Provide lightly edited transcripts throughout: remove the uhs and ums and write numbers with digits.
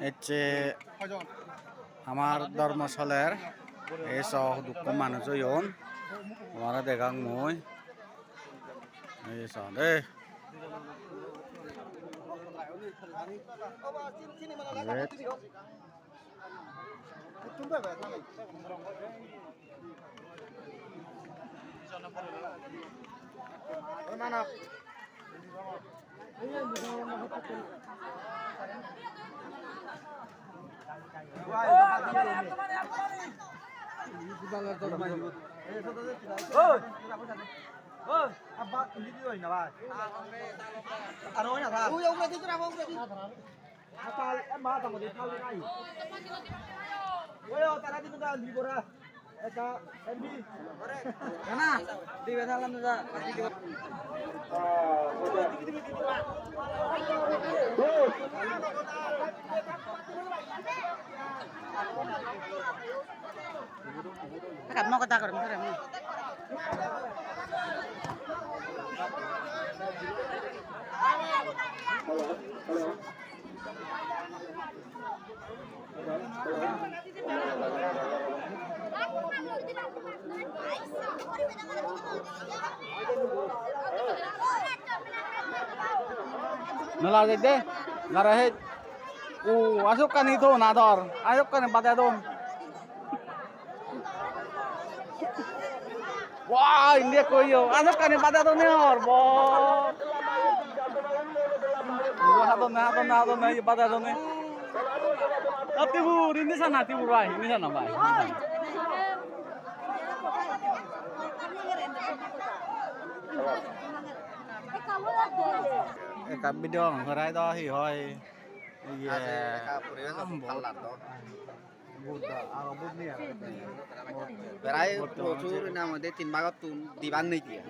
হচ্ছে আমার ধর্মশালের এই সহ দুঃখ মানুষ ইয়ন আমার দেখাং মই এই সহ দে mana abah ini juga ini apa? Aronya apa? Oh, yang berarti itu apa? Apa? Emang apa mau ditahu lagi? Woyo, tadi itu kan di bawah. Eka, MB. Mana? Di dalam ada. Kat mau kata kerem kerem. Nala deh, nara hết. Asukkan itu nador, asukkan pada don. Wah, ini koyo, asukkan pada don nih or, bot. Nadon nih pada don nih. Tibur, ini sana tibur bay, ini sana bay. Cái video của đây đó thì thôi Berai প্রচুর না আমাদের 3 ভাগত দিবান নাই দিয়া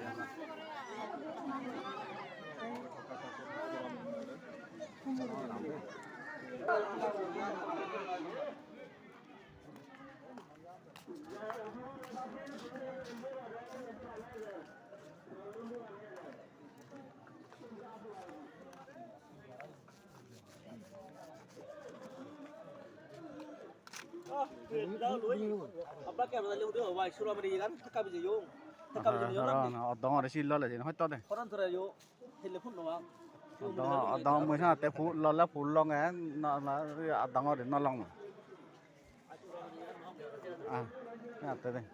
Apa kayak mana lihat dia, wah suruh beri kan, tak bisa yung, tak bisa yung nanti. Dong ada sih lo lah jadi hoitot deh. Koran tuh yo, telepon doang. Dong mungkin ada pul lo lah pul long kan, dong ada nolong. Ah, ya ada deh.